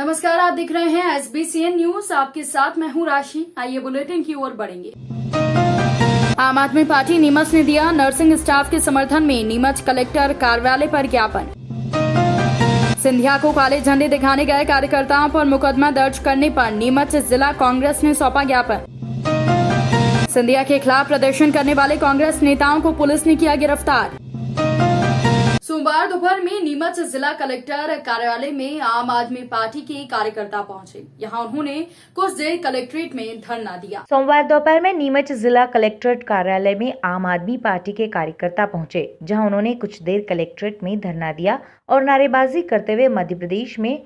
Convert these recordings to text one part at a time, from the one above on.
नमस्कार, आप देख रहे हैं SBCN न्यूज। आपके साथ मैं हूं राशि। आइए बुलेटिन की ओर बढ़ेंगे। आम आदमी पार्टी नीमच ने दिया नर्सिंग स्टाफ के समर्थन में नीमच कलेक्टर कार्यालय पर ज्ञापन। सिंधिया को काले झंडे दिखाने गए कार्यकर्ताओं पर मुकदमा दर्ज करने पर नीमच जिला कांग्रेस ने सौंपा ज्ञापन। सिंधिया के खिलाफ प्रदर्शन करने वाले कांग्रेस नेताओं को पुलिस ने किया गिरफ्तार। सोमवार दोपहर में नीमच जिला कलेक्टर कार्यालय में आम आदमी पार्टी के कार्यकर्ता पहुंचे। यहां उन्होंने कुछ देर कलेक्ट्रेट में धरना दिया। सोमवार दोपहर में नीमच जिला कलेक्ट्रेट कार्यालय में आम आदमी पार्टी के कार्यकर्ता पहुंचे, जहां उन्होंने कुछ देर कलेक्ट्रेट में धरना दिया और नारेबाजी करते हुए मध्य प्रदेश में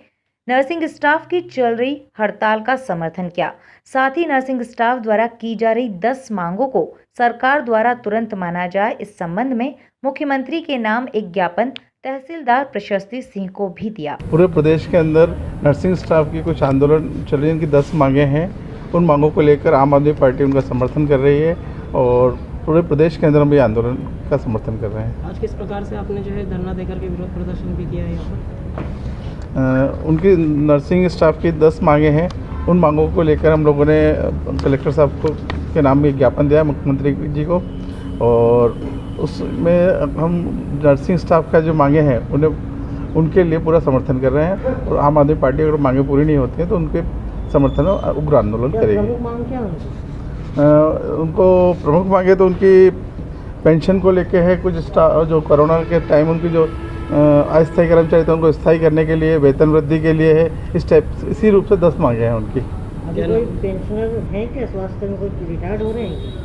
नर्सिंग स्टाफ की चल रही हड़ताल का समर्थन किया। साथ ही नर्सिंग स्टाफ द्वारा की जा रही 10 मांगों को सरकार द्वारा तुरंत माना जाए, इस संबंध में मुख्यमंत्री के नाम एक ज्ञापन तहसीलदार प्रशस्ति सिंह को भी दिया। पूरे प्रदेश के अंदर नर्सिंग स्टाफ की कुछ आंदोलन चल रही है, उनकी 10 मांगें हैं। उन मांगों को लेकर आम आदमी पार्टी उनका समर्थन कर रही है और पूरे प्रदेश के अंदर हम ये आंदोलन का समर्थन कर रहे हैं। आज किस प्रकार से आपने जो है धरना देकर के विरोध प्रदर्शन भी किया है यहाँ पर? उनकी नर्सिंग स्टाफ की 10 मांगें हैं। उन मांगों को लेकर हम लोगों ने कलेक्टर साहब को के नाम में ज्ञापन दिया मुख्यमंत्री जी को, और उसमें हम नर्सिंग स्टाफ का जो मांगे हैं उन्हें उनके लिए पूरा समर्थन कर रहे हैं। और आम आदमी पार्टी अगर मांगे पूरी नहीं होती हैं तो उनके समर्थन में उग्र आंदोलन करेगी। प्रमुख मांग क्या है? उनको प्रमुख मांगे तो उनकी पेंशन को लेके है, कुछ जो कोरोना के टाइम उनकी जो अस्थायी कर्मचारी थे उनको स्थायी करने के लिए, वेतन वृद्धि के लिए है। इसी रूप से 10 मांगे हैं उनकी। अभी कोई पेंशनर है क्या? स्वास्थ्य में कोई रिटायर्ड हो रहे हैं?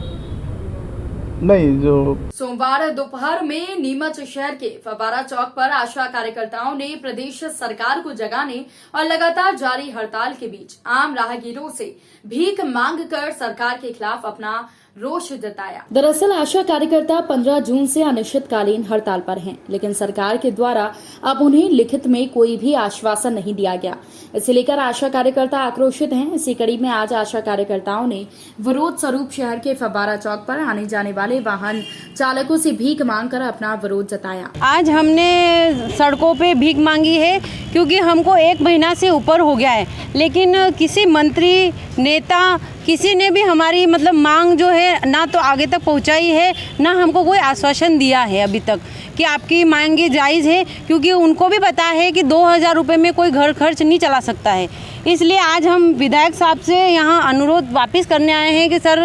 नहीं। जो सोमवार दोपहर में नीमच शहर के फव्वारा चौक पर आशा कार्यकर्ताओं ने प्रदेश सरकार को जगाने और लगातार जारी हड़ताल के बीच आम राहगीरों से भीख मांग कर सरकार के खिलाफ अपना रोष जताया। दरअसल आशा कार्यकर्ता 15 जून से अनिश्चितकालीन हड़ताल पर हैं, लेकिन सरकार के द्वारा अब उन्हें लिखित में कोई भी आश्वासन नहीं दिया गया। इसे लेकर आशा कार्यकर्ता आक्रोशित हैं। इसी कड़ी में आज आशा कार्यकर्ताओं ने विरोध स्वरूप शहर के फव्वारा चौक पर आने जाने वाले वाहन चालकों से भीख मांगकर अपना विरोध जताया। आज हमने सड़कों पे भीख मांगी है क्योंकि हमको 1 महीना से ऊपर हो गया है, लेकिन किसी मंत्री नेता किसी ने भी हमारी मांग जो है ना तो आगे तक पहुंचाई है, ना हमको कोई आश्वासन दिया है अभी तक कि आपकी मांगे जायज़ है, क्योंकि उनको भी पता है कि 2000 रुपये में कोई घर खर्च नहीं चला सकता है। इसलिए आज हम विधायक साहब से यहाँ अनुरोध वापस करने आए हैं कि सर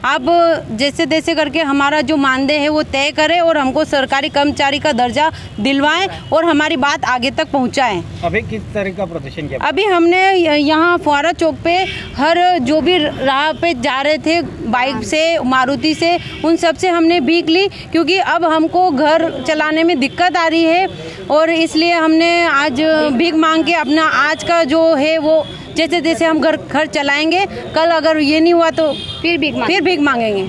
आप जैसे तैसे करके हमारा जो मानदेय है वो तय करें और हमको सरकारी कर्मचारी का दर्जा दिलवाएं और हमारी बात आगे तक पहुँचाएं। अभी किस तरह का प्रदर्शन किया? अभी हमने यहाँ फव्वारा चौक पे हर जो भी राह पे जा रहे थे बाइक से, मारुति से, उन सब से हमने भीख ली, क्योंकि अब हमको घर चलाने में दिक्कत आ रही है और इसलिए हमने आज भीख मांग के अपना आज का जो है वो जैसे जैसे हम घर खर्च चलाएंगे। कल अगर ये नहीं हुआ तो फिर भीख मांगेंगे,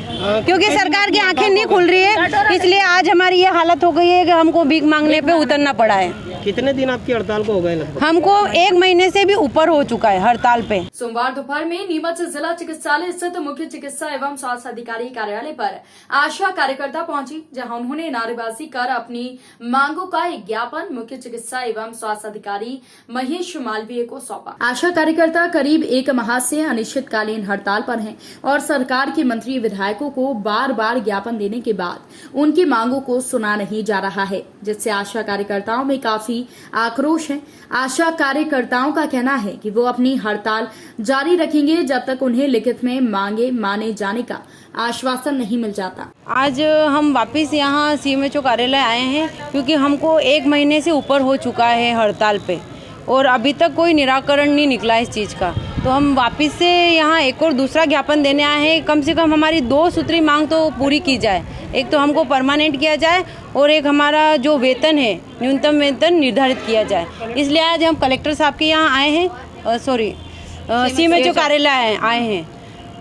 क्योंकि सरकार की आंखें नहीं खुल रही है। इसलिए आज हमारी ये हालत हो गई है कि हमको भीख मांगने पे उतरना पड़ा है। कितने दिन आपकी हड़ताल को हो गए? हमको 1 महीने से भी ऊपर हो चुका है हड़ताल पे। सोमवार दोपहर में नीमच जिला चिकित्सालय स्थित मुख्य चिकित्सा एवं स्वास्थ्य अधिकारी कार्यालय पर आशा कार्यकर्ता पहुंची, जहां उन्होंने नारेबाजी कर अपनी मांगों का एक ज्ञापन मुख्य चिकित्सा एवं स्वास्थ्य अधिकारी महेश मालवीय को सौंपा। आशा कार्यकर्ता करीब 1 माह से अनिश्चितकालीन हड़ताल पर हैं और सरकार के मंत्री विधायकों को बार बार ज्ञापन देने के बाद उनकी मांगों को सुना नहीं जा रहा है, जिससे आशा कार्यकर्ताओं में काफी आक्रोश है। आशा कार्यकर्ताओं का कहना है कि वो अपनी हड़ताल जारी रखेंगे जब तक उन्हें लिखित में मांगे माने जाने का आश्वासन नहीं मिल जाता। आज हम वापस यहाँ CMHO कार्यालय आए हैं क्योंकि हमको 1 महीने से ऊपर हो चुका है हड़ताल पे और अभी तक कोई निराकरण नहीं निकला इस चीज़ का। तो हम वापस से यहाँ एक और दूसरा ज्ञापन देने आए हैं। कम से कम हमारी 2 सूत्री मांग तो पूरी की जाए। एक तो हमको परमानेंट किया जाए और एक हमारा जो वेतन है न्यूनतम वेतन निर्धारित किया जाए। इसलिए आज हम कलेक्टर साहब के यहाँ आए हैं, CMHO कार्यालय आए हैं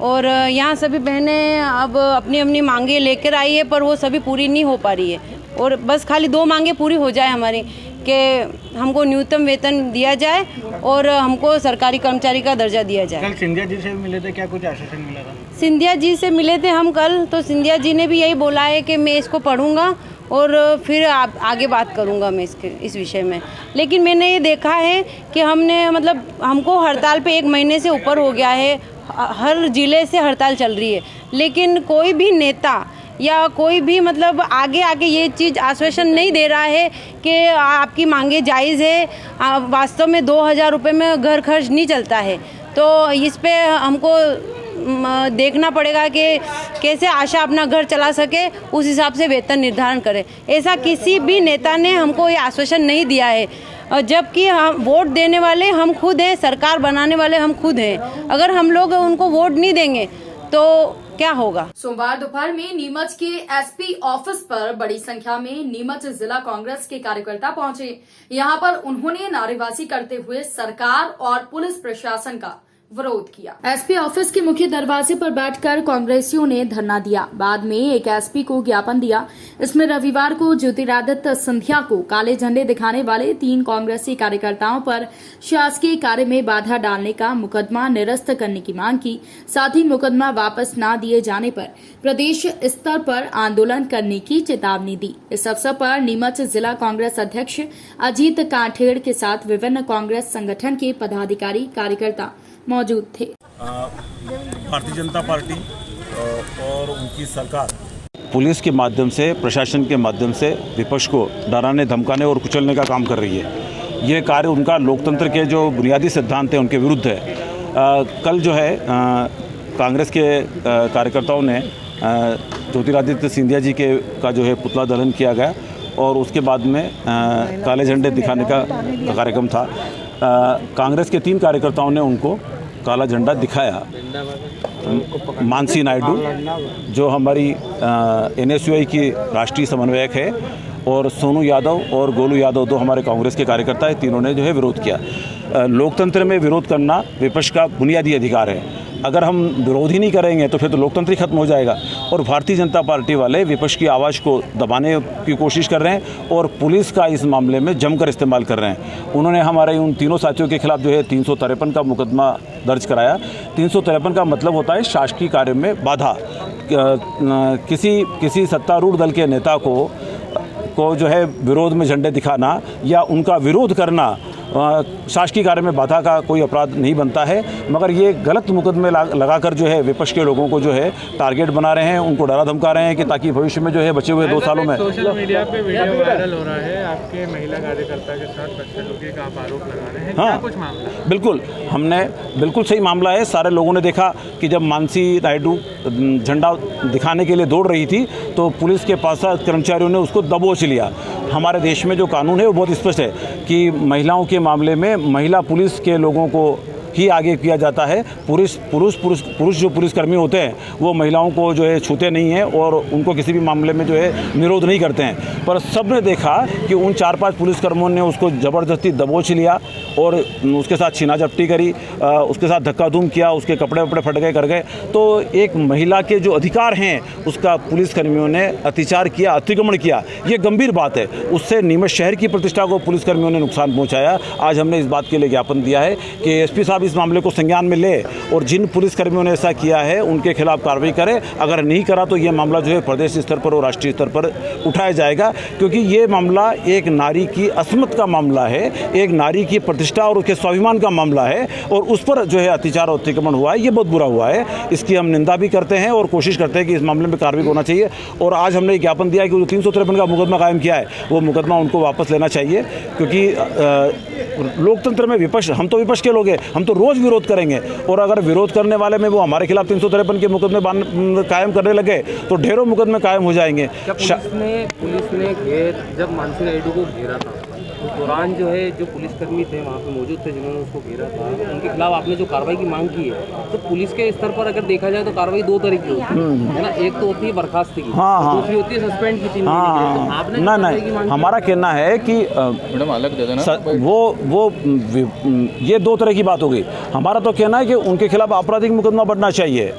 और यहाँ सभी बहनें अब अपनी अपनी मांगे लेकर आई है, पर वो सभी पूरी नहीं हो पा रही है और बस खाली 2 मांगे पूरी हो जाए हमारी, कि हमको न्यूनतम वेतन दिया जाए और हमको सरकारी कर्मचारी का दर्जा दिया जाए। कल सिंधिया जी से मिले थे, क्या कुछ आश्वासन मिला था? सिंधिया जी से मिले थे हम कल, तो सिंधिया जी ने भी यही बोला है कि मैं इसको पढ़ूंगा और फिर आप आगे बात करूँगा मैं इस विषय में। लेकिन मैंने ये देखा है कि हमने मतलब हमको हड़ताल पे 1 महीने से ऊपर हो गया है, हर ज़िले से हड़ताल चल रही है, लेकिन कोई भी नेता या कोई भी मतलब आगे आके ये चीज़ आश्वासन नहीं दे रहा है कि आपकी मांगे जायज़ है। वास्तव में 2000 रुपये में घर खर्च नहीं चलता है। तो इस पे हमको देखना पड़ेगा कि कैसे आशा अपना घर चला सके, उस हिसाब से वेतन निर्धारण करे। ऐसा किसी भी नेता ने हमको ये आश्वासन नहीं दिया है, जबकि हम वोट देने वाले हम खुद हैं, सरकार बनाने वाले हम खुद हैं। अगर हम लोग उनको वोट नहीं देंगे तो क्या होगा। सोमवार दोपहर में नीमच के एसपी ऑफिस पर बड़ी संख्या में नीमच जिला कांग्रेस के कार्यकर्ता पहुंचे। यहां पर उन्होंने नारेबाजी करते हुए सरकार और पुलिस प्रशासन का विरोध किया। एसपी ऑफिस के मुख्य दरवाजे पर बैठकर कांग्रेसियों ने धरना दिया। बाद में एक एसपी को ज्ञापन दिया। इसमें रविवार को ज्योतिरादित्य सिंधिया को काले झंडे दिखाने वाले 3 कांग्रेसी कार्यकर्ताओं पर शासकीय कार्य में बाधा डालने का मुकदमा निरस्त करने की मांग की। साथ ही मुकदमा वापस न दिए जाने पर प्रदेश स्तर पर आंदोलन करने की चेतावनी दी। इस अवसर पर नीमच जिला कांग्रेस अध्यक्ष अजीत कांठेड़ के साथ विभिन्न कांग्रेस संगठन के पदाधिकारी कार्यकर्ता मौजूद थे। भारतीय जनता पार्टी और उनकी सरकार पुलिस के माध्यम से, प्रशासन के माध्यम से विपक्ष को डराने, धमकाने और कुचलने का काम कर रही है। ये कार्य उनका लोकतंत्र के जो बुनियादी सिद्धांत हैं उनके विरुद्ध है। कल जो है कांग्रेस के कार्यकर्ताओं ने ज्योतिरादित्य सिंधिया जी का जो है पुतला दहन किया गया और उसके बाद में काले झंडे दिखाने का कार्यक्रम था। कांग्रेस के 3 कार्यकर्ताओं ने उनको काला झंडा दिखाया। मानसी नायडू जो हमारी NSUI की राष्ट्रीय समन्वयक है, और सोनू यादव और गोलू यादव 2 हमारे कांग्रेस के कार्यकर्ता हैं, तीनों ने जो है विरोध किया। लोकतंत्र में विरोध करना विपक्ष का बुनियादी अधिकार है। अगर हम विरोध ही नहीं करेंगे तो फिर तो लोकतंत्र ही खत्म हो जाएगा। और भारतीय जनता पार्टी वाले विपक्ष की आवाज़ को दबाने की कोशिश कर रहे हैं और पुलिस का इस मामले में जमकर इस्तेमाल कर रहे हैं। उन्होंने हमारे उन तीनों साथियों के खिलाफ जो है 353 का मुकदमा दर्ज कराया। 353 का मतलब होता है शासकीय कार्य में बाधा। किसी सत्तारूढ़ दल के नेता को जो है विरोध में झंडे दिखाना या उनका विरोध करना शासकीय कार्य में बाधा का कोई अपराध नहीं बनता है, मगर ये गलत मुकदमे लगाकर जो है विपक्ष के लोगों को जो है टारगेट बना रहे हैं, उनको डरा धमका रहे हैं कि ताकि भविष्य में जो है बचे हुए 2 सालों में। सोशल मीडिया पे वीडियो वायरल हो रहा है आपके महिला कार्यकर्ता के साथ बदसलूकी का आप आरोप लगा रहे हैं। क्या कुछ मामला? बिल्कुल, हमने बिल्कुल सही मामला है। सारे लोगों ने देखा कि जब मानसी नायडू झंडा दिखाने के लिए दौड़ रही थी तो पुलिस के पास कर्मचारियों ने उसको दबोच लिया। हमारे देश में जो कानून है वो बहुत स्पष्ट है कि महिलाओं के मामले में महिला पुलिस के लोगों को ही आगे किया जाता है। पुरुष जो पुलिसकर्मी होते हैं वो महिलाओं को जो है छूते नहीं हैं और उनको किसी भी मामले में जो है निरोध नहीं करते हैं। पर सबने देखा कि उन 4-5 पुलिसकर्मियों ने उसको ज़बरदस्ती दबोच लिया और उसके साथ छीना झपटी करी, उसके साथ धक्का धूम किया, उसके कपड़े वपड़े फट गए कर गए। तो एक महिला के जो अधिकार हैं उसका पुलिसकर्मियों ने अत्याचार किया, अतिक्रमण किया। ये गंभीर बात है। उससे नीमच शहर की प्रतिष्ठा को पुलिसकर्मियों ने नुकसान पहुँचाया। आज हमने इस बात के लिए ज्ञापन दिया है कि SP साहब इस मामले को संज्ञान में ले और जिन पुलिसकर्मियों ने ऐसा किया है उनके खिलाफ कार्रवाई करे। अगर नहीं करा तो ये मामला जो है प्रदेश स्तर पर और राष्ट्रीय स्तर पर उठाया जाएगा, क्योंकि ये मामला एक नारी की अस्मत का मामला है, एक नारी की प्रतिष्ठा और उसके स्वाभिमान का मामला है और उस पर जो है अत्याचार और अतिक्रमण हुआ है, ये बहुत बुरा हुआ है। इसकी हम निंदा भी करते हैं और कोशिश करते हैं कि इस मामले में कार्रवाई होना चाहिए। और आज हमने ज्ञापन दिया कि जो 353 का मुकदमा कायम किया है वो मुकदमा उनको वापस लेना चाहिए, क्योंकि लोकतंत्र में विपक्ष, हम तो विपक्ष के लोग हैं, हम तो रोज़ विरोध करेंगे और अगर विरोध करने वाले में वो हमारे खिलाफ 353 के मुकदमे कायम करने लगे तो ढेरों मुकदमे कायम हो जाएंगे। पुलिस ने जब मानसी नायडू को घेरा था उस दौरान जो है जो पुलिसकर्मी थे वहाँ पे मौजूद थे जिन्होंने उसको घेरा था, उनके खिलाफ आपने जो कार्रवाई की मांग की है, तो पुलिस के स्तर पर अगर देखा जाए तो कार्रवाई 2 तरीके की होती है ना। एक तो होती है बर्खास्ती की, दूसरी होती है सस्पेंड की 3 महीने की। तो आपने नहीं, हमारा कहना है कि मैडम अलग दे देना वो ये 2 तरह की बात हो गई। हमारा तो कहना है कि उनके खिलाफ आपराधिक मुकदमा बढ़ना चाहिए,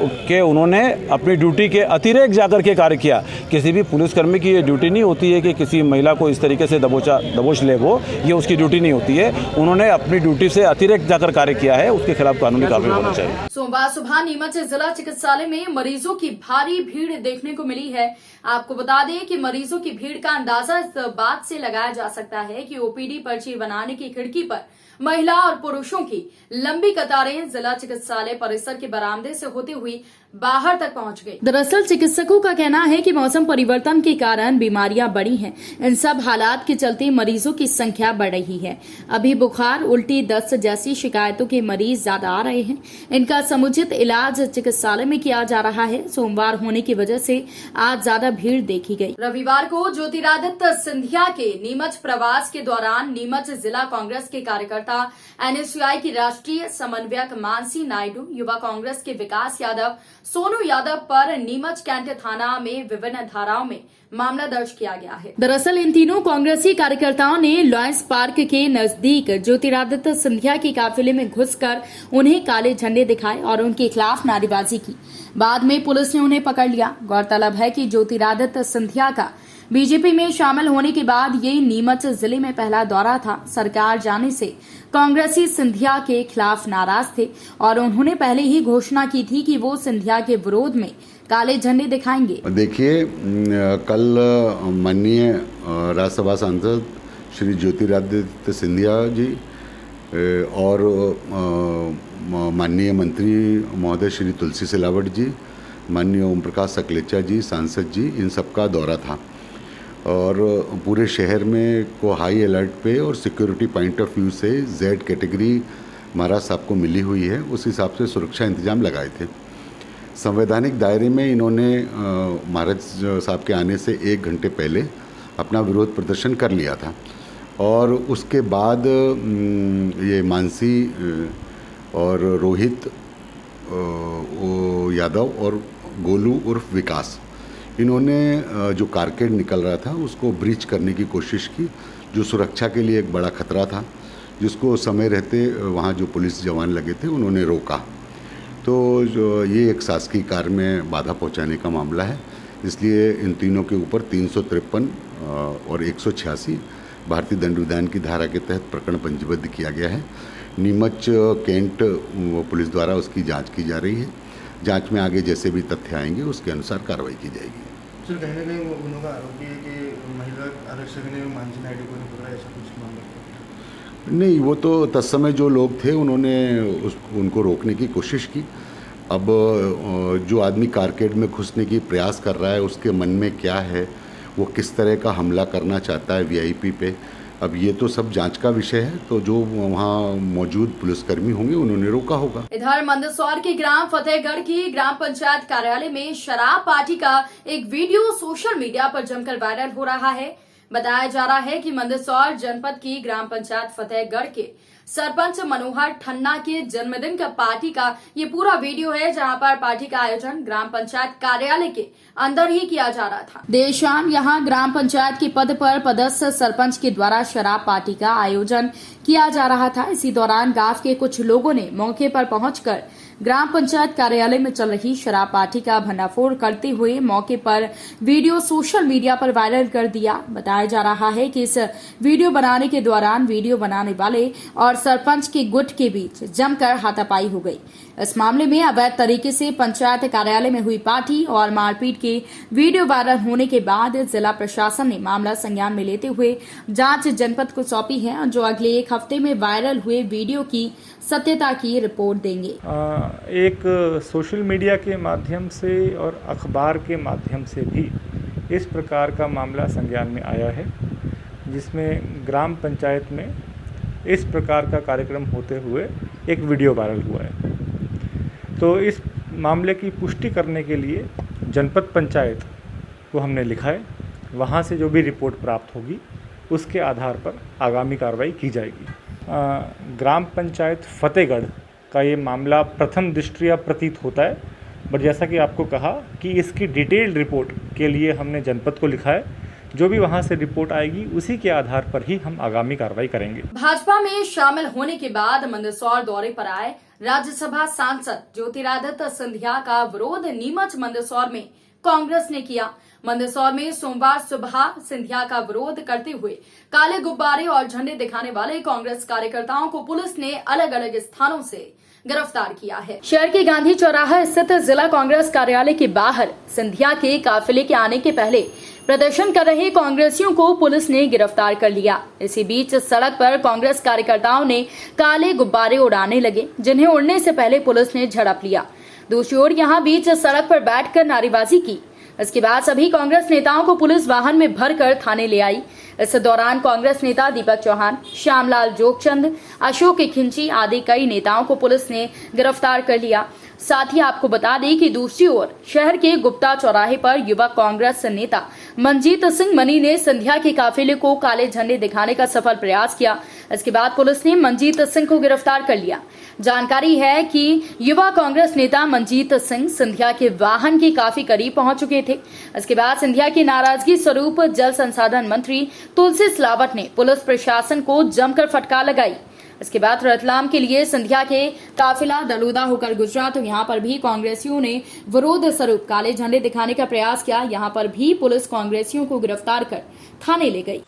के उन्होंने अपनी ड्यूटी के अतिरिक्त जाकर के कार्य किया। किसी भी पुलिसकर्मी की ये ड्यूटी नहीं होती है कि किसी महिला को इस तरीके से दबोच ले, वो ये उसकी ड्यूटी नहीं होती है। उन्होंने अपनी ड्यूटी से अतिरिक्त जाकर कार्य किया है, उसके खिलाफ कानूनी कार्रवाई होनी चाहिए। सोमवार सुबह नीमच जिला चिकित्सालय में मरीजों की भारी भीड़ देखने को मिली है। आपको बता दें कि मरीजों की भीड़ का अंदाजा इस बात से लगाया जा सकता है कि ओपीडी पर्ची बनाने की खिड़की पर महिला और पुरुषों की लंबी कतारें जिला चिकित्सालय परिसर के बरामदे से होती हुई बाहर तक पहुंच गई। दरअसल चिकित्सकों का कहना है कि मौसम परिवर्तन के कारण बीमारियां बढ़ी हैं। इन सब हालात के चलते मरीजों की संख्या बढ़ रही है। अभी बुखार, उल्टी, दस्त जैसी शिकायतों के मरीज ज्यादा आ रहे हैं। इनका समुचित इलाज चिकित्सालय में किया जा रहा है। सोमवार होने की वजह से आज ज्यादा भीड़ देखी गई। रविवार को ज्योतिरादित्य सिंधिया के नीमच प्रवास के दौरान नीमच जिला कांग्रेस के कार्यकर्ता एनएसयूआई की राष्ट्रीय समन्वयक मानसी नायडू, युवा कांग्रेस के विकास यादव, सोनू यादव पर नीमच कैंट थाना में विभिन्न धाराओं में मामला दर्ज किया गया है। दरअसल इन तीनों कांग्रेसी कार्यकर्ताओं ने लॉयंस पार्क के नजदीक ज्योतिरादित्य सिंधिया के काफिले में घुसकर उन्हें काले झंडे दिखाए और उनके खिलाफ नारेबाजी की। बाद में पुलिस ने उन्हें पकड़ लिया। गौरतलब है कि ज्योतिरादित्य सिंधिया का बीजेपी में शामिल होने के बाद ये नीमच जिले में पहला दौरा था। सरकार जाने से कांग्रेसी सिंधिया के खिलाफ नाराज थे और उन्होंने पहले ही घोषणा की थी कि वो सिंधिया के विरोध में काले झंडे दिखाएंगे। देखिए, कल माननीय राज्यसभा सांसद श्री ज्योतिरादित्य सिंधिया जी और माननीय मंत्री महोदय श्री तुलसी सिलावट जी, माननीय ओम प्रकाश सकलेचा जी, सांसद जी, इन सबका दौरा था और पूरे शहर में को हाई अलर्ट पे और सिक्योरिटी पॉइंट ऑफ व्यू से जेड कैटेगरी महाराज साहब को मिली हुई है। उस हिसाब से सुरक्षा इंतजाम लगाए थे। संवैधानिक दायरे में इन्होंने महाराज साहब के आने से 1 घंटे पहले अपना विरोध प्रदर्शन कर लिया था और उसके बाद ये मानसी और रोहित यादव और गोलू उर्फ विकास, इन्होंने जो कारकेड निकल रहा था उसको ब्रीच करने की कोशिश की, जो सुरक्षा के लिए एक बड़ा खतरा था, जिसको समय रहते वहाँ जो पुलिस जवान लगे थे उन्होंने रोका। तो जो ये एक शासकीय कार्य में बाधा पहुँचाने का मामला है, इसलिए इन तीनों के ऊपर 353 और 186 भारतीय दंड विधान की धारा के तहत प्रकरण पंजीबद्ध किया गया है। नीमच कैंट पुलिस द्वारा उसकी जांच की जा रही है। जांच में आगे जैसे भी तथ्य आएंगे उसके अनुसार कार्रवाई की जाएगी। सर, कहीं ना कहीं उन्होंने आरोप है कि महिला आरक्षक ने मानसी नायडू को नहीं पकड़ा, ऐसा कुछ मामला नहीं, वो तो तत्समय जो लोग थे उन्होंने उनको रोकने की कोशिश की। अब जो आदमी कारकेड में घुसने की प्रयास कर रहा है उसके मन में क्या है, वो किस तरह का हमला करना चाहता है वीआईपी पे, अब ये तो सब जांच का विषय है। तो जो वहाँ मौजूद पुलिसकर्मी होंगे उन्होंने रोका होगा। इधर मंदसौर के ग्राम फतेहगढ़ की ग्राम पंचायत कार्यालय में शराब पार्टी का एक वीडियो सोशल मीडिया पर जमकर वायरल हो रहा है। बताया जा रहा है कि मंदसौर जनपद की ग्राम पंचायत फतेहगढ़ के सरपंच मनोहर ठन्ना के जन्मदिन का पार्टी का ये पूरा वीडियो है, जहां पर पार्टी का आयोजन ग्राम पंचायत कार्यालय के अंदर ही किया जा रहा था। देर शाम यहां ग्राम पंचायत के पद पर पदस्थ सरपंच के द्वारा शराब पार्टी का आयोजन किया जा रहा था। इसी दौरान गांव के कुछ लोगों ने मौके पर पहुंचकर ग्राम पंचायत कार्यालय में चल रही शराब पार्टी का भंडाफोड़ करते हुए मौके पर वीडियो सोशल मीडिया पर वायरल कर दिया। बताया जा रहा है कि इस वीडियो बनाने के दौरान वीडियो बनाने वाले और सरपंच के गुट के बीच जमकर हाथापाई हो गई। इस मामले में अवैध तरीके से पंचायत कार्यालय में हुई पार्टी और मारपीट के वीडियो वायरल होने के बाद जिला प्रशासन ने मामला संज्ञान में लेते हुए जांच जनपद को सौंपी है, जो अगले 1 हफ्ते में वायरल हुए वीडियो की सत्यता की रिपोर्ट देंगे। एक सोशल मीडिया के माध्यम से और अखबार के माध्यम से भी इस प्रकार का मामला संज्ञान में आया है, जिसमें ग्राम पंचायत में इस प्रकार का कार्यक्रम होते हुए एक वीडियो वायरल हुआ है। तो इस मामले की पुष्टि करने के लिए जनपद पंचायत को हमने लिखा है। वहाँ से जो भी रिपोर्ट प्राप्त होगी उसके आधार पर आगामी कार्रवाई की जाएगी। ग्राम पंचायत फतेहगढ़ का ये मामला प्रथम दृष्टया प्रतीत होता है, बट जैसा कि आपको कहा कि इसकी डिटेल्ड रिपोर्ट के लिए हमने जनपद को लिखा है, जो भी वहाँ से रिपोर्ट आएगी उसी के आधार पर ही हम आगामी कार्रवाई करेंगे। भाजपा में शामिल होने के बाद मंदसौर दौरे पर आए राज्यसभा सांसद ज्योतिरादित्य सिंधिया का विरोध नीमच मंदसौर में कांग्रेस ने किया। मंदसौर में सोमवार सुबह सिंधिया का विरोध करते हुए काले गुब्बारे और झंडे दिखाने वाले कांग्रेस कार्यकर्ताओं को पुलिस ने अलग अलग स्थानों से गिरफ्तार किया है। शहर के गांधी चौराहा स्थित जिला कांग्रेस कार्यालय के बाहर सिंधिया के काफिले के आने के पहले प्रदर्शन कर रहे कांग्रेसियों को पुलिस ने गिरफ्तार कर लिया। इसी बीच सड़क पर कांग्रेस कार्यकर्ताओं ने काले गुब्बारे उड़ाने लगे, जिन्हें उड़ने से पहले पुलिस ने झड़प लिया। दूसरी ओर यहां बीच सड़क पर बैठकर नारेबाजी की। इसके बाद सभी कांग्रेस नेताओं को पुलिस वाहन में भरकर थाने ले आई। इस दौरान कांग्रेस नेता दीपक चौहान, श्यामलाल जोगचंद, अशोक खिंची आदि कई नेताओं को पुलिस ने गिरफ्तार कर लिया। साथ ही आपको बता दें कि दूसरी ओर शहर के गुप्ता चौराहे पर युवा कांग्रेस नेता मंजीत सिंह मनी ने सिंधिया के काफिले को काले झंडे दिखाने का सफल प्रयास किया। इसके बाद पुलिस ने मंजीत सिंह को गिरफ्तार कर लिया। जानकारी है कि युवा कांग्रेस नेता मंजीत सिंह सिंधिया के वाहन के काफी करीब पहुंच चुके थे। इसके बाद सिंधिया की नाराजगी स्वरूप जल संसाधन मंत्री तुलसी सिलावट ने पुलिस प्रशासन को जमकर फटकार लगाई। इसके बाद रतलाम के लिए सिंधिया के काफिला दलोदा होकर गुजरा तो यहाँ पर भी कांग्रेसियों ने विरोध स्वरूप काले झंडे दिखाने का प्रयास किया। यहाँ पर भी पुलिस कांग्रेसियों को गिरफ्तार कर थाने ले गई।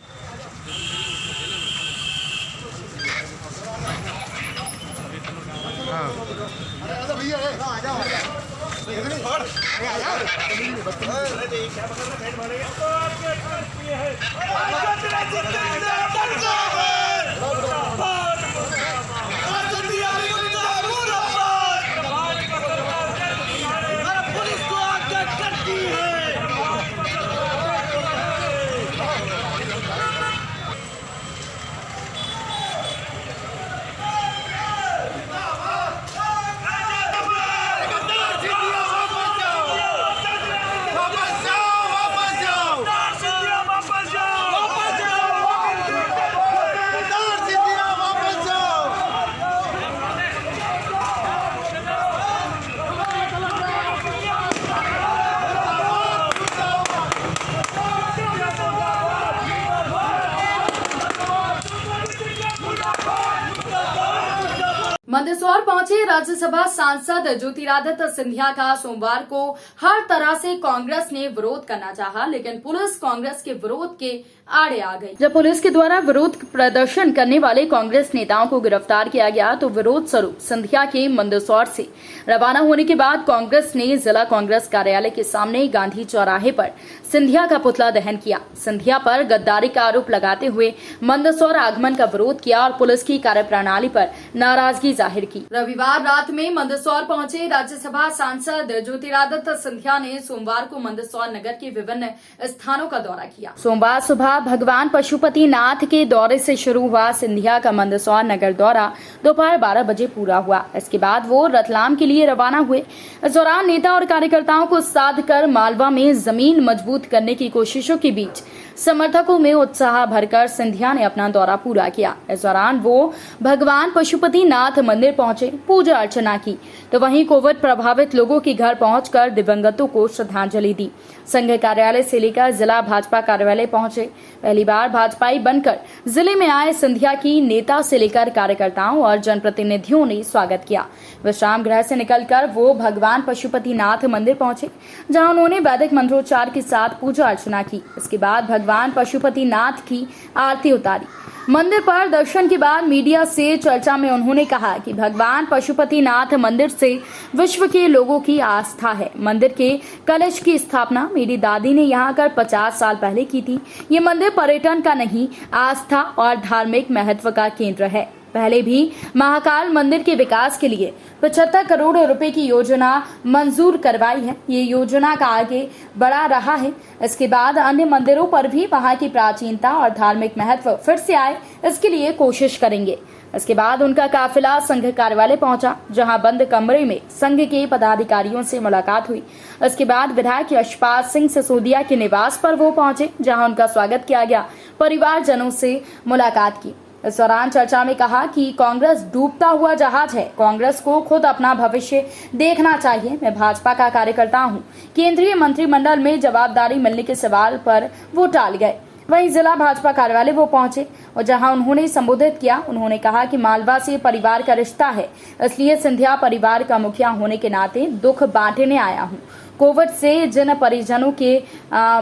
मंदसौर पहुंचे राज्यसभा सांसद ज्योतिरादित्य सिंधिया का सोमवार को हर तरह से कांग्रेस ने विरोध करना चाहा, लेकिन पुलिस कांग्रेस के विरोध के आड़े आ गई। जब पुलिस के द्वारा विरोध प्रदर्शन करने वाले कांग्रेस नेताओं को गिरफ्तार किया गया तो विरोध स्वरूप सिंधिया के मंदसौर से रवाना होने के बाद कांग्रेस ने जिला कांग्रेस कार्यालय के सामने गांधी चौराहे पर सिंधिया का पुतला दहन किया। सिंधिया पर गद्दारी का आरोप लगाते हुए मंदसौर आगमन का विरोध किया और पुलिस की कार्यप्रणाली पर नाराजगी जाहिर की। रविवार रात में मंदसौर पहुंचे राज्यसभा सांसद ज्योतिरादित्य सिंधिया ने सोमवार को मंदसौर नगर के विभिन्न स्थानों का दौरा किया। सोमवार सुबह भगवान पशुपति नाथ के दौरे से शुरू हुआ सिंधिया का मंदसौर नगर दौरा दोपहर 12 बजे पूरा हुआ। इसके बाद वो रतलाम के लिए रवाना हुए। इस दौरान नेता और कार्यकर्ताओं को साध कर मालवा में जमीन मजबूत करने की कोशिशों के बीच समर्थकों में उत्साह भरकर सिंधिया ने अपना दौरा पूरा किया। इस दौरान वो भगवान पशुपति नाथ मंदिर पहुंचे, पूजा अर्चना की, तो वहीं कोविड प्रभावित लोगों के घर पहुंचकर दिवंगतों को श्रद्धांजलि दी। संघ कार्यालय से लेकर जिला भाजपा कार्यालय पहुंचे। पहली बार भाजपाई बनकर जिले में आए सिंधिया की नेता से लेकर कार्यकर्ताओं और जनप्रतिनिधियों ने स्वागत किया। विश्राम गृह से निकलकर वो भगवान पशुपति नाथ मंदिर पहुंचे, जहां उन्होंने वैदिक मंत्रोच्चार के साथ पूजा अर्चना की। इसके बाद भगवान पशुपति नाथ की आरती उतारी। मंदिर पर दर्शन के बाद मीडिया से चर्चा में उन्होंने कहा कि भगवान पशुपति नाथ मंदिर से विश्व के लोगों की आस्था है। मंदिर के कलश की स्थापना मेरी दादी ने यहाँ कर 50 साल पहले की थी। ये मंदिर पर्यटन का नहीं, आस्था और धार्मिक महत्व का केंद्र है। पहले भी महाकाल मंदिर के विकास के लिए 75 करोड़ रुपए की योजना मंजूर करवाई है। ये योजना का आगे बढ़ा रहा है। इसके बाद अन्य मंदिरों पर भी वहां की प्राचीनता और धार्मिक महत्व फिर से आए, इसके लिए कोशिश करेंगे। इसके बाद उनका काफिला संघ कार्यालय पहुंचा, जहां बंद कमरे में संघ के पदाधिकारियों से मुलाकात हुई। इसके बाद विधायक यशपाल सिंह सिसोदिया के निवास पर वो पहुंचे, जहां उनका स्वागत किया गया। परिवारजनों से मुलाकात की। इस दौरान चर्चा में कहा कि कांग्रेस डूबता हुआ जहाज है, कांग्रेस को खुद अपना भविष्य देखना चाहिए। मैं भाजपा का कार्यकर्ता हूं। केंद्रीय मंत्रिमंडल में जवाबदारी मिलने के सवाल पर वो टाल गए। वहीं जिला भाजपा कार्यालय वो पहुंचे और जहां उन्होंने संबोधित किया। उन्होंने कहा कि मालवा से परिवार का रिश्ता है, इसलिए सिंधिया परिवार का मुखिया होने के नाते दुख बांटने आया हूं। कोविड से जिन परिजनों के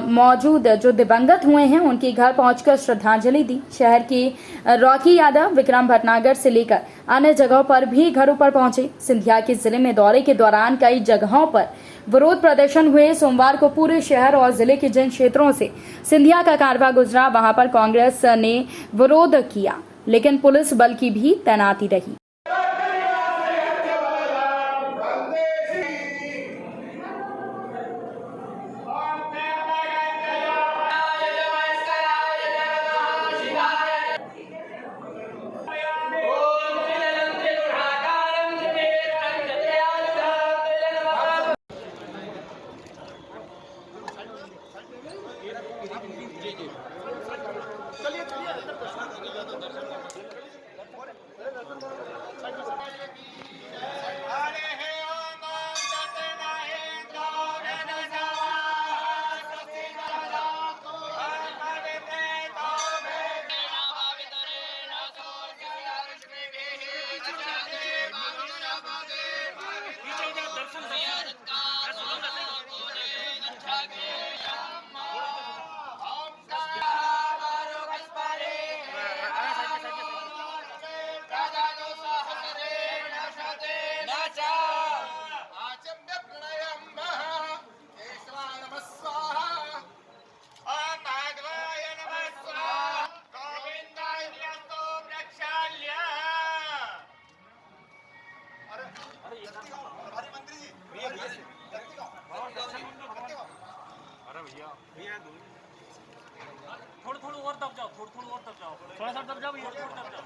मौजूद जो दिवंगत हुए हैं, उनके घर पहुंचकर श्रद्धांजलि दी। शहर के रॉकी यादव, विक्रम भटनागर से लेकर अन्य जगहों पर भी घरों पर पहुंचे। सिंधिया के जिले में दौरे के दौरान कई जगहों पर विरोध प्रदर्शन हुए। सोमवार को पूरे शहर और जिले के जिन क्षेत्रों से सिंधिया का कारवां गुजरा, वहां पर कांग्रेस ने विरोध किया, लेकिन पुलिस बल की भी तैनाती रही। थोड़ा और दब जाओ, थोड़ा सा दब जाओ भैया, थोड़ा दब जाओ।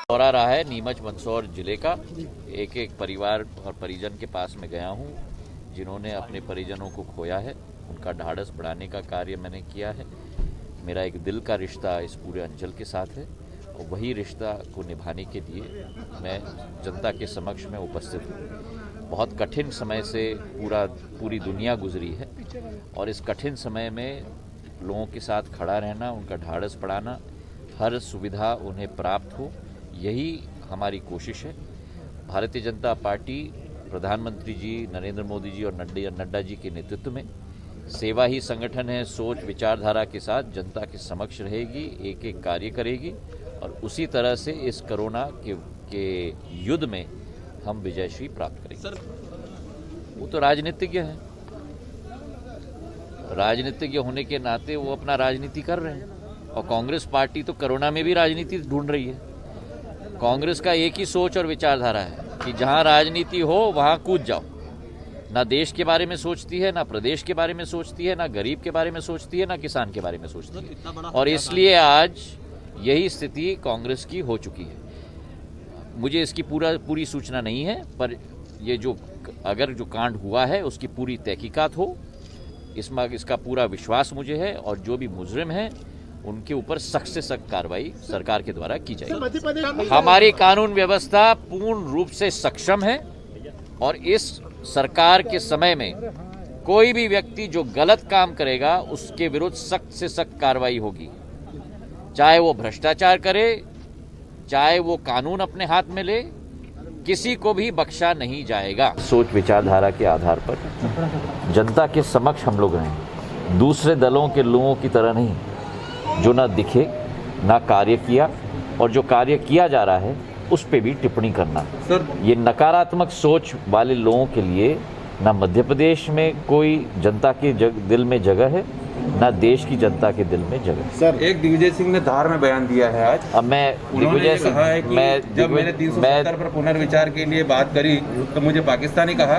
दौरा रहा है नीमच मंदसौर जिले का। एक एक परिवार और परिजन के पास में गया हूं, जिन्होंने अपने परिजनों को खोया है। उनका ढाढ़स बढ़ाने का कार्य मैंने किया है। मेरा एक दिल का रिश्ता इस पूरे अंचल के साथ है और वही रिश्ता को निभाने के लिए मैं जनता के समक्ष में उपस्थित हूँ। बहुत कठिन समय से पूरी दुनिया गुजरी है और इस कठिन समय में लोगों के साथ खड़ा रहना, उनका ढाढ़स बढ़ाना, हर सुविधा उन्हें प्राप्त हो, यही हमारी कोशिश है। भारतीय जनता पार्टी प्रधानमंत्री जी नरेंद्र मोदी जी और नड्डा जी के नेतृत्व में सेवा ही संगठन है, सोच विचारधारा के साथ जनता के समक्ष रहेगी, एक एक कार्य करेगी और उसी तरह से इस कोरोना के युद्ध में हम विजयश्री प्राप्त करेंगे। वो तो राजनीतिज्ञ हैं, राजनीतिज्ञ होने के नाते वो अपना राजनीति कर रहे हैं और कांग्रेस पार्टी तो कोरोना में भी राजनीति ढूंढ रही है। कांग्रेस का एक ही सोच और विचारधारा है कि जहां राजनीति हो वहां कूद जाओ। ना देश के बारे में सोचती है, ना प्रदेश के बारे में सोचती है, ना गरीब के बारे में सोचती है, ना किसान के बारे में सोचती है और इसलिए आज यही स्थिति कांग्रेस की हो चुकी है। मुझे इसकी पूरी सूचना नहीं है, पर ये अगर जो कांड हुआ है उसकी पूरी तहकीकात हो, इसका पूरा विश्वास मुझे है और जो भी मुजरिम हैं उनके ऊपर सख्त से सख्त कार्रवाई सरकार के द्वारा की जाएगी। हमारी कानून व्यवस्था पूर्ण रूप से सक्षम है और इस सरकार के समय में कोई भी व्यक्ति जो गलत काम करेगा उसके विरुद्ध सख्त से सख्त कार्रवाई होगी, चाहे वो भ्रष्टाचार करे, चाहे वो कानून अपने हाथ में ले, किसी को भी बख्शा नहीं जाएगा। सोच विचारधारा के आधार पर जनता के समक्ष हम लोग रहें, दूसरे दलों के लोगों की तरह नहीं, जो ना दिखे ना कार्य किया और जो कार्य किया जा रहा है उस पे भी टिप्पणी करना। सर, ये नकारात्मक सोच वाले लोगों के लिए ना मध्य प्रदेश में कोई जनता के दिल में जगह है, ना देश की जनता के दिल में जगह। सर, एक दिग्विजय सिंह ने धार में बयान दिया है आज। अब मैं दिग्विजय सिंह, जब मैंने 370 पर पुनर्विचार के लिए बात करी तो मुझे पाकिस्तानी कहा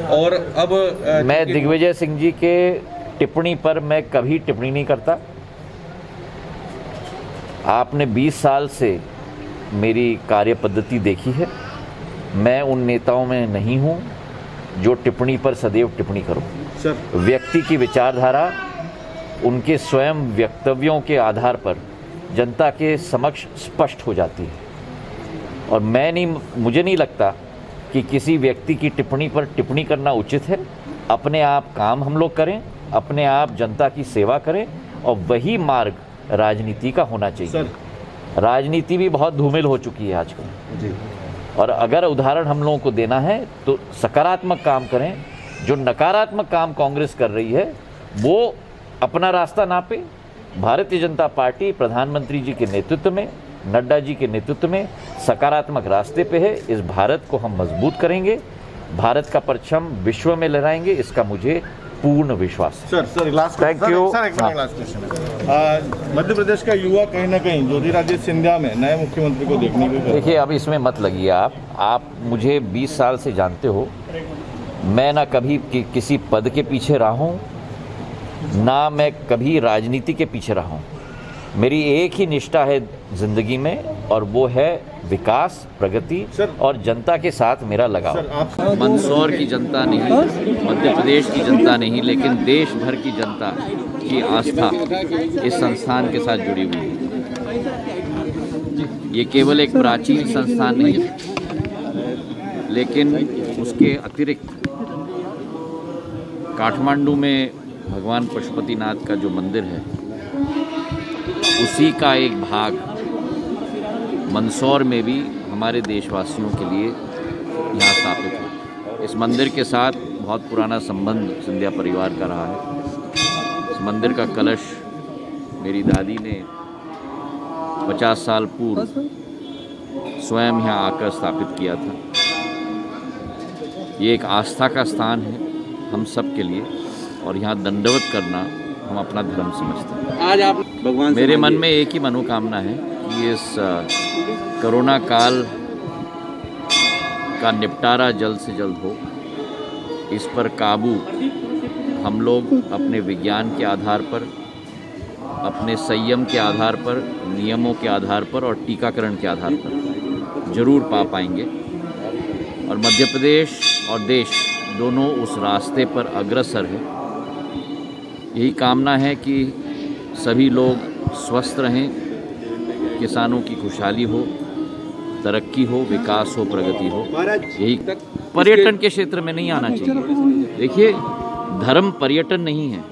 और अब मैं दिग्विजय सिंह जी के टिप्पणी पर मैं कभी टिप्पणी नहीं करता। आपने 20 साल से मेरी कार्य पद्धति देखी है। मैं उन नेताओं में नहीं हूं जो टिप्पणी पर सदैव टिप्पणी करूं। व्यक्ति की विचारधारा उनके स्वयं वक्तव्यों के आधार पर जनता के समक्ष स्पष्ट हो जाती है और मुझे नहीं लगता कि किसी व्यक्ति की टिप्पणी पर टिप्पणी करना उचित है। अपने आप काम हम लोग करें, अपने आप जनता की सेवा करें और वही मार्ग राजनीति का होना चाहिए। राजनीति भी बहुत धूमिल हो चुकी है आजकल और अगर उदाहरण हम लोगों को देना है तो सकारात्मक काम करें। जो नकारात्मक काम कांग्रेस कर रही है वो अपना रास्ता नापे। भारतीय जनता पार्टी प्रधानमंत्री जी के नेतृत्व में, नड्डा जी के नेतृत्व में सकारात्मक रास्ते पे है। इस भारत को हम मजबूत करेंगे, भारत का परचम विश्व में लहराएंगे, इसका मुझे पूर्ण विश्वास है। Sir last thank you. Madhya Pradesh का युवा कहीं ना कहीं ज्योतिरादित्य सिंधिया में नए मुख्यमंत्री को देखने को देखिए, अब इसमें मत लगिए आप मुझे 20 साल से जानते हो। मैं ना कभी किसी पद के पीछे रहा हूँ, ना मैं कभी राजनीति के पीछे रहा हूँ। मेरी एक ही निष्ठा है जिंदगी में और वो है विकास, प्रगति और जनता के साथ मेरा लगाव। मंदसौर की जनता नहीं, मध्य प्रदेश की जनता नहीं, लेकिन देश भर की जनता की आस्था इस संस्थान के साथ जुड़ी हुई है। ये केवल एक प्राचीन संस्थान नहीं है, लेकिन उसके अतिरिक्त काठमांडू में भगवान पशुपतिनाथ का जो मंदिर है उसी का एक भाग मंदसौर में भी हमारे देशवासियों के लिए यहाँ स्थापित है। इस मंदिर के साथ बहुत पुराना संबंध सिंधिया परिवार का रहा है। इस मंदिर का कलश मेरी दादी ने 50 साल पूर्व स्वयं यहाँ आकर स्थापित किया था। ये एक आस्था का स्थान है हम सब के लिए और यहाँ दंडवत करना हम अपना धर्म समझते हैं। आज आप भगवान मेरे मन में एक ही मनोकामना है कि इस कोरोना काल का निपटारा जल्द से जल्द हो। इस पर काबू हम लोग अपने विज्ञान के आधार पर, अपने संयम के आधार पर, नियमों के आधार पर और टीकाकरण के आधार पर जरूर पा पाएंगे और मध्य प्रदेश और देश दोनों उस रास्ते पर अग्रसर है। यही कामना है कि सभी लोग स्वस्थ रहें, किसानों की खुशहाली हो, तरक्की हो, विकास हो, प्रगति हो। यही पर्यटन के क्षेत्र में नहीं आना चाहिए। देखिए, धर्म पर्यटन नहीं है,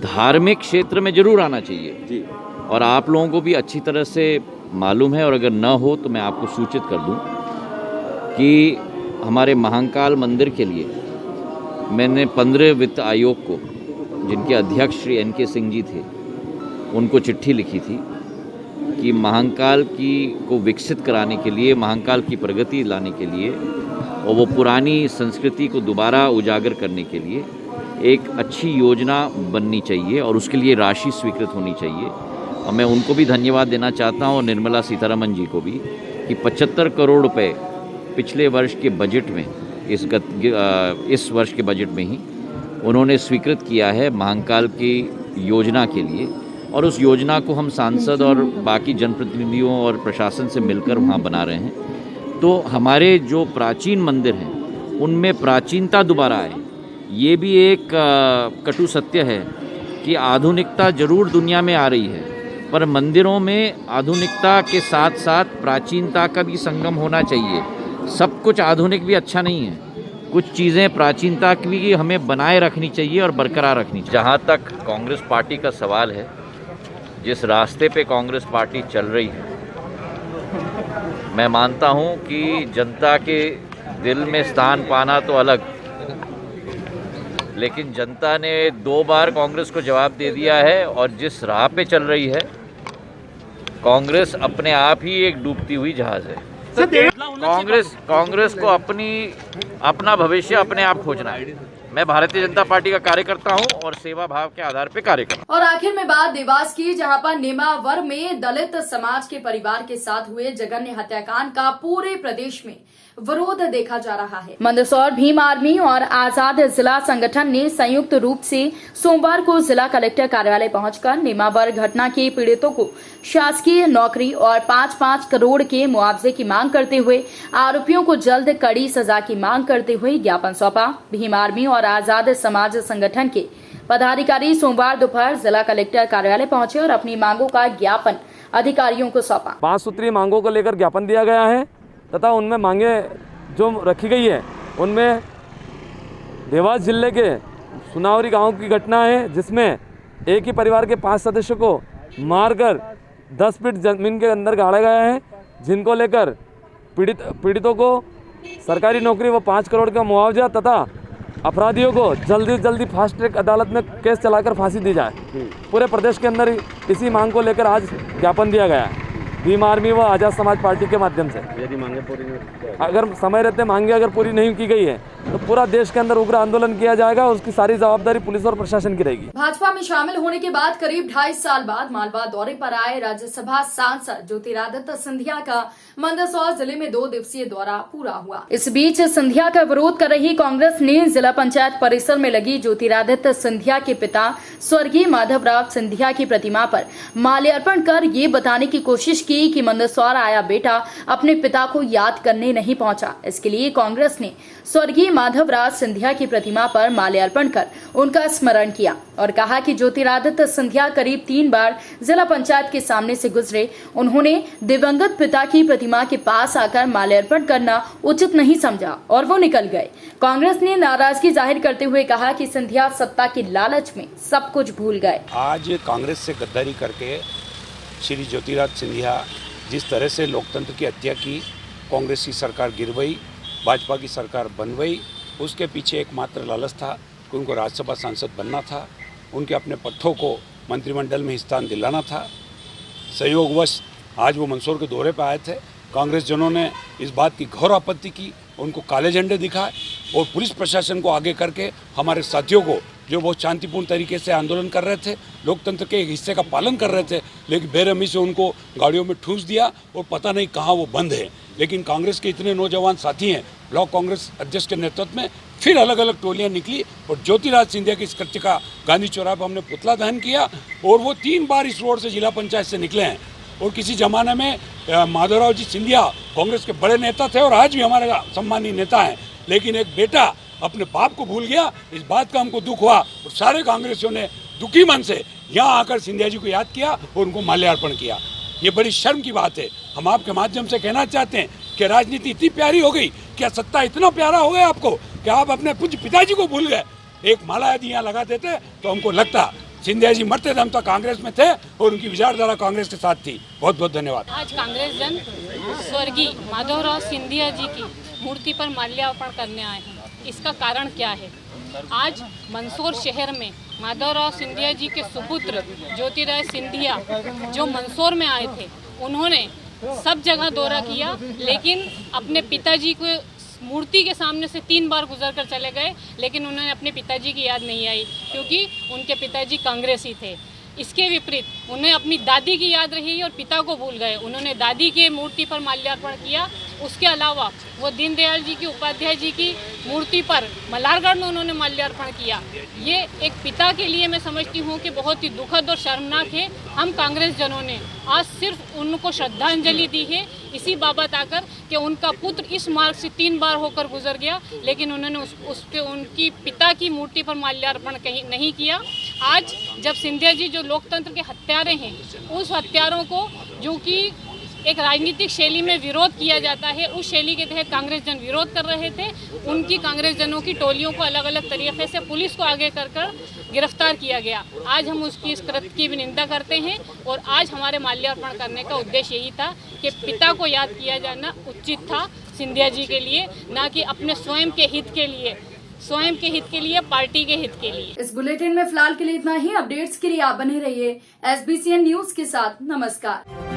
धार्मिक क्षेत्र में जरूर आना चाहिए और आप लोगों को भी अच्छी तरह से मालूम है और अगर न हो तो मैं आपको सूचित कर दूं कि हमारे महाकाल मंदिर के लिए मैंने 15 वित्त आयोग को, जिनके अध्यक्ष श्री NK सिंह जी थे, उनको चिट्ठी लिखी थी कि महाकाल को विकसित कराने के लिए, महाकाल की प्रगति लाने के लिए और वो पुरानी संस्कृति को दोबारा उजागर करने के लिए एक अच्छी योजना बननी चाहिए और उसके लिए राशि स्वीकृत होनी चाहिए। और मैं उनको भी धन्यवाद देना चाहता हूँ और निर्मला सीतारमन जी को भी कि 75 करोड़ रुपए पिछले वर्ष के बजट में, इस वर्ष के बजट में ही उन्होंने स्वीकृत किया है महाकाल की योजना के लिए और उस योजना को हम सांसद और बाकी जनप्रतिनिधियों और प्रशासन से मिलकर वहाँ बना रहे हैं। तो हमारे जो प्राचीन मंदिर हैं उनमें प्राचीनता दोबारा आए। ये भी एक कटु सत्य है कि आधुनिकता जरूर दुनिया में आ रही है, पर मंदिरों में आधुनिकता के साथ साथ प्राचीनता का भी संगम होना चाहिए। सब कुछ आधुनिक भी अच्छा नहीं है, कुछ चीज़ें प्राचीनता की भी हमें बनाए रखनी चाहिए और बरकरार रखनी चाहिए। जहाँ तक कांग्रेस पार्टी का सवाल है, जिस रास्ते पे कांग्रेस पार्टी चल रही है, मैं मानता हूँ कि जनता के दिल में स्थान पाना तो अलग, लेकिन जनता ने 2 बार कांग्रेस को जवाब दे दिया है और जिस राह पे चल रही है कांग्रेस अपने आप ही एक डूबती हुई जहाज़ है। कांग्रेस को अपना भविष्य अपने आप खोजना है। मैं भारतीय जनता पार्टी का कार्यकर्ता हूं और सेवा भाव के आधार पर कार्य करता हूं। और आखिर में बात देवास की, जहां पर नेमावर में दलित समाज के परिवार के साथ हुए जघन्य हत्याकांड का पूरे प्रदेश में विरोध देखा जा रहा है। मंदसौर भीम आर्मी और आजाद जिला संगठन ने संयुक्त रूप से सोमवार को जिला कलेक्टर कार्यालय पहुंचकर नेमावर घटना के पीड़ितों को शासकीय नौकरी और 5-5 करोड़ के मुआवजे की मांग करते हुए आरोपियों को जल्द कड़ी सजा की मांग करते हुए ज्ञापन सौंपा। भीम आर्मी और आजाद समाज संगठन के पदाधिकारी सोमवार दोपहर जिला कलेक्टर कार्यालय पहुंचे और अपनी मांगों का ज्ञापन अधिकारियों को सौंपा। 5 सूत्रीय मांगों को लेकर ज्ञापन दिया गया है तथा उनमें मांगे जो रखी गई है उनमें देवास जिले के सुनावरी गांव की घटना है, जिसमें एक ही परिवार के 5 सदस्यों को मारकर 10 फीट जमीन के अंदर गाड़ा गया है, जिनको लेकर पीड़ितों को सरकारी नौकरी व 5 करोड़ का मुआवजा तथा अपराधियों को जल्दी से जल्दी फास्ट ट्रैक अदालत में केस चलाकर फांसी दी जाए। पूरे प्रदेश के अंदर इसी मांग को लेकर आज ज्ञापन दिया गया है भीम आर्मी व आजाद समाज पार्टी के माध्यम से। यदि मांगे पूरी अगर समय रहते मांगे अगर पूरी नहीं की गई है तो पूरा देश के अंदर उग्र आंदोलन किया जाएगा और उसकी सारी जवाबदारी पुलिस और प्रशासन की रहेगी। भाजपा में शामिल होने के बाद करीब 2.5 साल बाद मालवा दौरे पर आए राज्यसभा सांसद ज्योतिरादित्य सिंधिया का मंदसौर जिले में 2 दिवसीय दौरा पूरा हुआ। इस बीच सिंधिया का विरोध कर रही कांग्रेस ने जिला पंचायत परिसर में लगी ज्योतिरादित्य सिंधिया के पिता स्वर्गीय माधवराव सिंधिया की प्रतिमा पर माल्यार्पण कर ये बताने की कोशिश की कि मंदसौर आया बेटा अपने पिता को याद करने नहीं पहुंचा। इसके लिए कांग्रेस ने स्वर्गीय माधवराव सिंधिया की प्रतिमा पर माल्यार्पण कर उनका स्मरण किया और कहा कि ज्योतिरादित्य सिंधिया करीब 3 बार जिला पंचायत के सामने से गुजरे। उन्होंने दिवंगत पिता की प्रतिमा के पास आकर माल्यार्पण करना उचित नहीं समझा और वो निकल गए। कांग्रेस ने नाराजगी जाहिर करते हुए कहा कि सिंधिया सत्ता की लालच में सब कुछ भूल गए। आज कांग्रेस से गद्दारी करके श्री ज्योतिरादित्य सिंधिया जिस तरह से लोकतंत्र की हत्या की, कांग्रेस की सरकार गिर गई, भाजपा की सरकार बन गई, उसके पीछे एकमात्र लालच था कि उनको राज्यसभा सांसद बनना था, उनके अपने पट्टों को मंत्रिमंडल में स्थान दिलाना था। संयोगवश आज वो मंदसौर के दौरे पर आए थे। कांग्रेस जनों ने इस बात की घोर आपत्ति की, उनको काले झंडे दिखाए और पुलिस प्रशासन को आगे करके हमारे साथियों को जो बहुत शांतिपूर्ण तरीके से आंदोलन कर रहे थे, लोकतंत्र के एक हिस्से का पालन कर रहे थे, लेकिन बेरहमी से उनको गाड़ियों में ठूंस दिया और पता नहीं कहाँ वो बंद है। लेकिन कांग्रेस के इतने नौजवान साथी हैं, ब्लॉक कांग्रेस अध्यक्ष के नेतृत्व में फिर अलग अलग टोलियां निकली और ज्योतिरादित्य सिंधिया की इस कृत्य का गांधी चौराहे पर हमने पुतला दहन किया और वो 3 बार इस रोड से जिला पंचायत से निकले हैं। और किसी जमाने में माधवराव जी सिंधिया कांग्रेस के बड़े नेता थे और आज भी हमारे सम्मानीय नेता हैं, लेकिन एक बेटा अपने बाप को भूल गया, इस बात का हमको दुख हुआ और सारे कांग्रेसियों ने दुखी मन से यहाँ आकर सिंधिया जी को याद किया और उनको माल्यार्पण किया। ये बड़ी शर्म की बात है। हम आपके माध्यम से कहना चाहते हैं कि राजनीति इतनी प्यारी हो गई, क्या सत्ता इतना प्यारा हो गया आपको कि आप अपने पूज्य पिताजी को भूल गए। एक माला यदि यहाँ लगा देते तो हमको लगता सिंधिया जी मरते दम तक कांग्रेस में थे और उनकी विचारधारा कांग्रेस के साथ थी। बहुत बहुत धन्यवाद। आज कांग्रेस जन स्वर्गीय माधवराव सिंधिया जी की मूर्ति पर माल्यार्पण करने आए हैं। इसका कारण क्या है? आज मंदसौर शहर में माधवराव सिंधिया जी के सुपुत्र ज्योतिरादित्य सिंधिया जो मंदसौर में आए थे, उन्होंने सब जगह दौरा किया, लेकिन अपने पिताजी को मूर्ति के सामने से 3 बार गुजर कर चले गए, लेकिन उन्होंने अपने पिताजी की याद नहीं आई क्योंकि उनके पिताजी कांग्रेसी थे। इसके विपरीत उन्हें अपनी दादी की याद रही और पिता को भूल गए। उन्होंने दादी के मूर्ति पर माल्यार्पण किया। उसके अलावा वो दीनदयाल जी की, उपाध्याय जी की मूर्ति पर मल्हारगढ़ में उन्होंने माल्यार्पण किया। ये एक पिता के लिए मैं समझती हूँ कि बहुत ही दुखद और शर्मनाक है। हम कांग्रेस जनों ने आज सिर्फ उनको श्रद्धांजलि दी है इसी बाबत आकर कि उनका पुत्र इस मार्ग से 3 बार होकर गुजर गया, लेकिन उन्होंने उनकी पिता की मूर्ति पर माल्यार्पण कहीं नहीं किया। आज जब सिंधिया जी जो लोकतंत्र के हत्यारे हैं, उस हत्यारों को जो कि एक राजनीतिक शैली में विरोध किया जाता है, उस शैली के तहत कांग्रेस जन विरोध कर रहे थे। उनकी कांग्रेस जनों की टोलियों को अलग अलग तरीके से पुलिस को आगे कर गिरफ्तार किया गया। आज हम उसकी इस कृत्य की भी निंदा करते हैं और आज हमारे माल्यार्पण करने का उद्देश्य यही था कि पिता को याद किया जाना उचित था सिंधिया जी के लिए, ना कि अपने स्वयं के हित के लिए, पार्टी के हित के लिए। इस बुलेटिन में फिलहाल के लिए इतना ही। अपडेट्स के लिए आप बने रहिए SBCN न्यूज के साथ। नमस्कार।